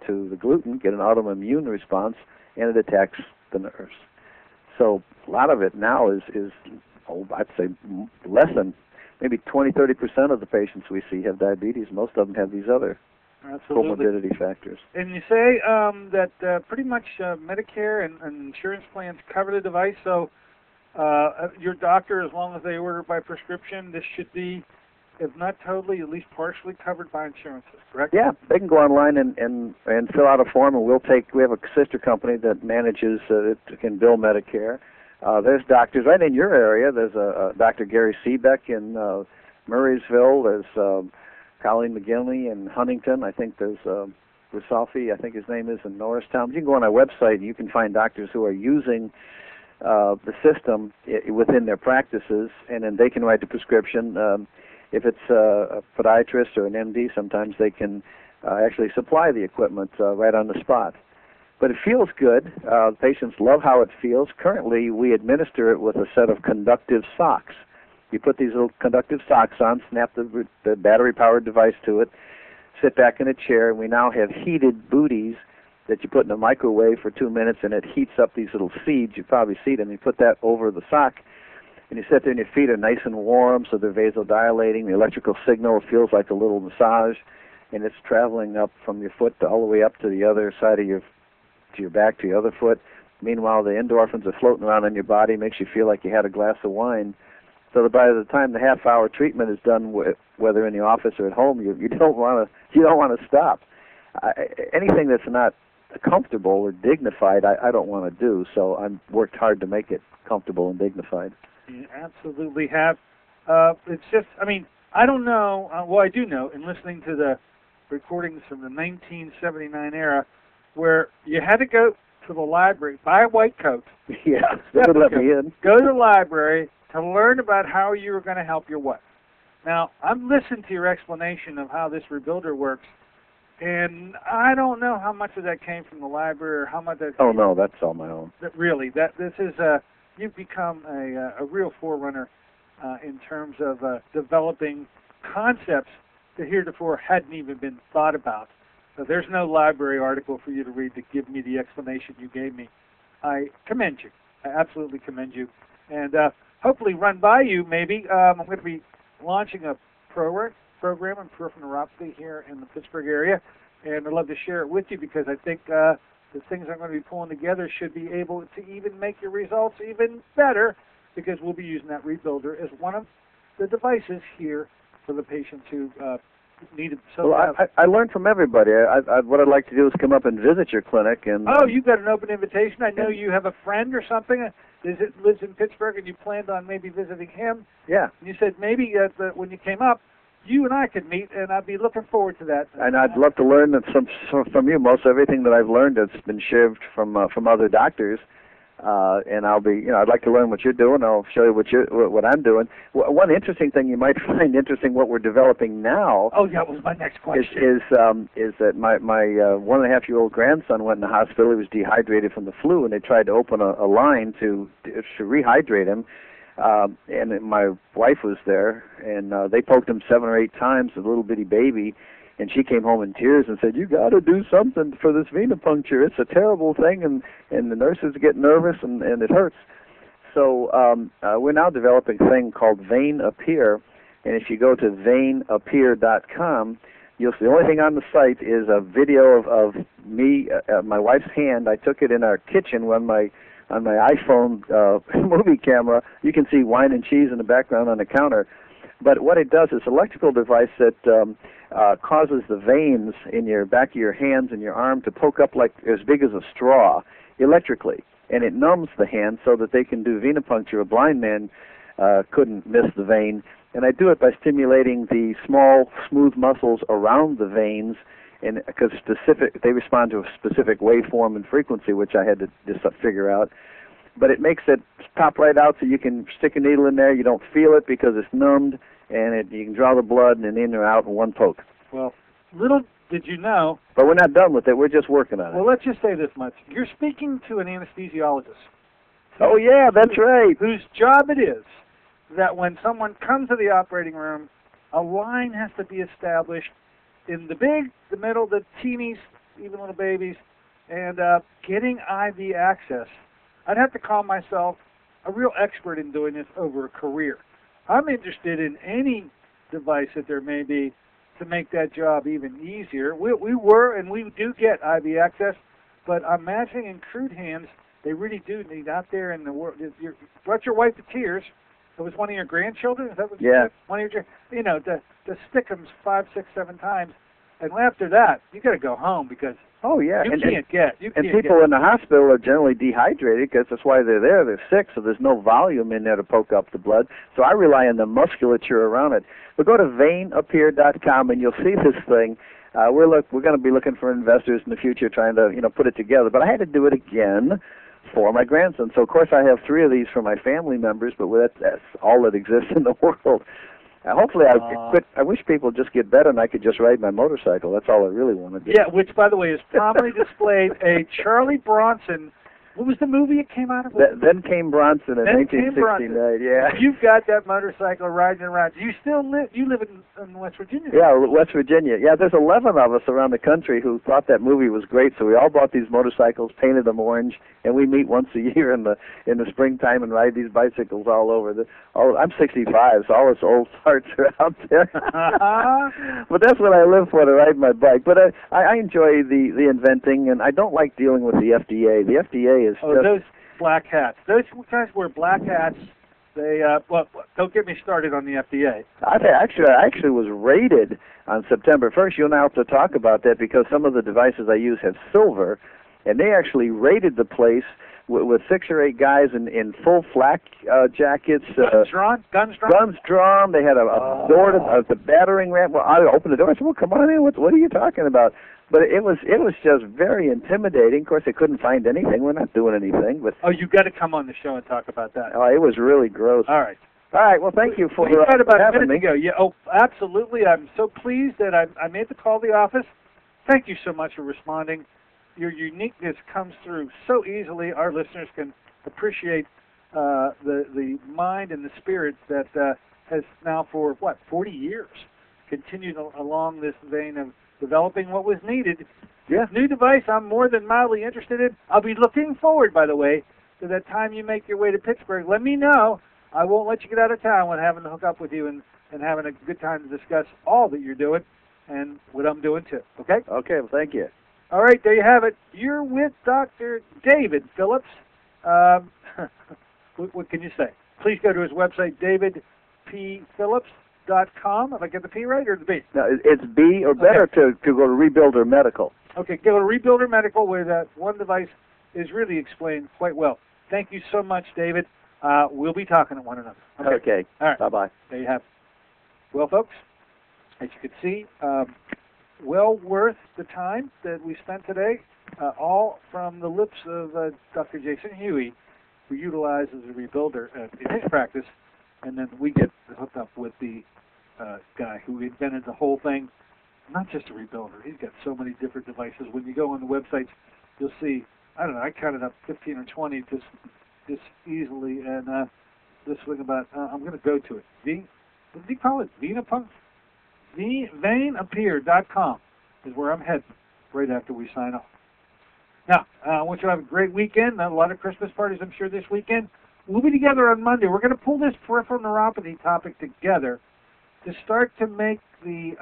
the gluten, get an autoimmune response, and it attacks the nerves. So a lot of it now is I'd say less than maybe 20-30% of the patients we see have diabetes. Most of them have these other comorbidity factors. And you say that pretty much Medicare and insurance plans cover the device, so your doctor, as long as they order by prescription, this should be, if not totally, at least partially covered by insurances, correct? Yeah, they can go online and fill out a form, and we have a sister company that manages, it can bill Medicare. There's doctors right in your area. There's a Dr. Gary Seebeck in Murraysville. There's Colleen McGinley in Huntington. I think there's Rusalfi, I think his name is, in Norristown. You can go on our website and you can find doctors who are using the system within their practices, and then they can write the prescription. If it's a podiatrist or an MD, sometimes they can actually supply the equipment right on the spot. But it feels good. Patients love how it feels. Currently, we administer it with a set of conductive socks. You put these little conductive socks on, snap the battery-powered device to it, sit back in a chair, and we now have heated booties that you put in a microwave for 2 minutes, and it heats up these little seeds. You probably see them. You put that over the sock, and you sit there, and your feet are nice and warm, so they're vasodilating. The electrical signal feels like a little massage, and it's traveling up from your foot all the way up to the other side of your back to your other foot. Meanwhile, the endorphins are floating around in your body, makes you feel like you had a glass of wine. So that by the time the half-hour treatment is done, whether in the office or at home, you don't want to stop. Anything that's not comfortable or dignified, I don't want to do. So I've worked hard to make it comfortable and dignified. You absolutely have. It's just, I mean, I don't know. Well, I do know, in listening to the recordings from the 1979 era, where you had to go to the library, buy a white coat. Yeah, they would let me in. Go to the library to learn about how you were going to help your wife. Now, I've listened to your explanation of how this rebuilder works, and I don't know how much of that came from the library or how much that. Oh no, that's all my own. Really, this is you've become a real forerunner in terms of developing concepts that heretofore hadn't even been thought about. There's no library article for you to read to give me the explanation you gave me. I commend you. I absolutely commend you. And hopefully run by you, maybe. I'm going to be launching a program on peripheral neuropathy here in the Pittsburgh area, and I'd love to share it with you because I think the things I'm going to be pulling together should be able to even make your results even better, because we'll be using that rebuilder as one of the devices here for the patients who need it. So well, I learned from everybody. What I'd like to do is come up and visit your clinic. And oh, you've got an open invitation. I know you have a friend or something lives in Pittsburgh, and you planned on maybe visiting him. Yeah. And you said maybe when you came up, you and I could meet, and I'd be looking forward to that. And I'd love to learn that from you. Most everything that I've learned has been shared from other doctors. And I'll be, I'd like to learn what you're doing. I'll show you what I'm doing. One interesting thing you might find interesting, what we're developing now. Oh, yeah, that was my next question. Is that my 1.5-year-old grandson went in the hospital. He was dehydrated from the flu, and they tried to open a line to rehydrate him. And my wife was there, and they poked him 7 or 8 times, a little bitty baby. And she came home in tears and said, "You got to do something for this venipuncture. It's a terrible thing, and the nurses get nervous, and it hurts." So we're now developing a thing called Vein Appear, and if you go to veinappear.com, you'll see the only thing on the site is a video of me, my wife's hand. I took it in our kitchen on my iPhone movie camera. You can see wine and cheese in the background on the counter. But what it does is an electrical device that causes the veins in your back of your hands and your arm to poke up like as big as a straw electrically, and it numbs the hand so that they can do venipuncture. A blind man couldn't miss the vein, and I do it by stimulating the small, smooth muscles around the veins, and because they respond to a specific waveform and frequency, which I had to just figure out. but it makes it pop right out so you can stick a needle in there. You don't feel it because it's numbed, and you can draw the blood and in or out in one poke. Well, little did you know. But we're not done with it. We're just working on it. Well, let's just say this much. You're speaking to an anesthesiologist. Oh, yeah, that's right. Whose job it is that when someone comes to the operating room, a line has to be established in the big, the middle, the teenies, even little babies, and getting IV access. I'd have to call myself a real expert in doing this over a career. I'm interested in any device that there may be to make that job even easier. We were, and we do get IV access, but I'm imagining in crude hands, they really do need out there in the world. You brought your wife to tears. It was one of your grandchildren? Is that what you said? One of your, you know, to stick them 5, 6, 7 times. And after that, you got to go home because people in the hospital are generally dehydrated because that's why they're there. They're sick, so there's no volume in there to poke up the blood. So I rely on the musculature around it. But go to veinuphere.com and you'll see this thing. We're going to be looking for investors in the future trying to put it together. But I had to do it again for my grandson. So of course I have 3 of these for my family members, but that's all that exists in the world. Hopefully I wish people would just get better and I could just ride my motorcycle. That's all I really want to do. Yeah, which, by the way, is prominently displayed a Charlie Bronson. What was the movie it came out of? Then Came Bronson in 1969, yeah. You've got that motorcycle riding around. You still live in West Virginia? Yeah, West Virginia. Yeah, there's 11 of us around the country who thought that movie was great, so we all bought these motorcycles, painted them orange, and we meet once a year in the springtime and ride these bicycles all over. I'm 65, so all us old farts are out there. But that's what I live for, to ride my bike. But I enjoy the inventing, and I don't like dealing with the FDA. The FDA is those black hats. Those guys wear black hats. They well, don't get me started on the FDA. I actually was raided on September 1st. You and I have to talk about that because some of the devices I use have silver, and they actually raided the place with 6 or 8 guys in full flak jackets. Guns drawn? Guns drawn. They had a door to the battering ram. Well, I opened the door. I said, "Well, come on in. What are you talking about?" But it was just very intimidating. Of course, they couldn't find anything. We're not doing anything. But you got to come on the show and talk about that. Oh, it was really gross. All right. Well, thank you for having me. Yeah, absolutely. I'm so pleased that I made the call to the office. Thank you so much for responding. Your uniqueness comes through so easily. Our listeners can appreciate the mind and the spirit that has now for 40 years continued along this vein of developing what was needed. Yeah. This new device I'm more than mildly interested in. I'll be looking forward, by the way, to that time you make your way to Pittsburgh. Let me know. I won't let you get out of town when having to hook up with you and having a good time to discuss all that you're doing and what I'm doing too. Okay? Okay, well, thank you. All right, there you have it. You're with Dr. David Phillips. What can you say? Please go to his website, davidpphillips.com. If I get the P right or the B? No, it's B, or better to go to Rebuilder Medical. Okay, go to Rebuilder Medical, where that one device is really explained quite well. Thank you so much, David. We'll be talking to one another. Okay. All right. Bye-bye. There you have it. Well, folks, as you can see, well worth the time that we spent today, all from the lips of Dr. Jason Huey, who utilizes a rebuilder in his practice, and then we get hooked up with the guy who invented the whole thing. Not just a rebuilder. He's got so many different devices. When you go on the websites, you'll see, I don't know, I counted up 15 or 20 just easily, and this thing about, I'm going to go to it. What did he call it? Venapunk? Veinuphere.com is where I'm heading right after we sign off. Now, I want you to have a great weekend. A lot of Christmas parties, I'm sure, this weekend. We'll be together on Monday. We're going to pull this peripheral neuropathy topic together to start to make the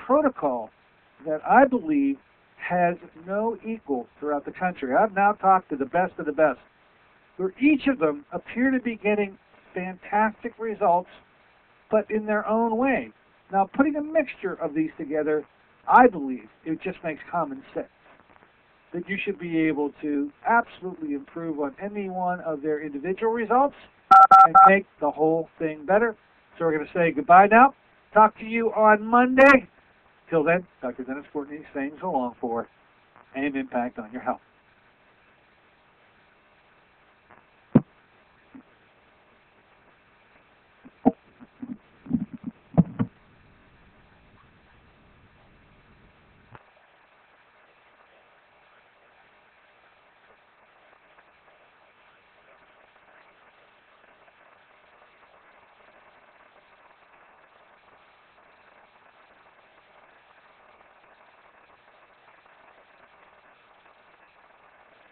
protocol that I believe has no equal throughout the country. I've now talked to the best of the best, where each of them appear to be getting fantastic results, but in their own way. Now, putting a mixture of these together, I believe it just makes common sense that you should be able to absolutely improve on any one of their individual results and make the whole thing better. So we're going to say goodbye now. Talk to you on Monday. Till then, Dr. Dennis Courtney saying so long for AIM Impact on your health.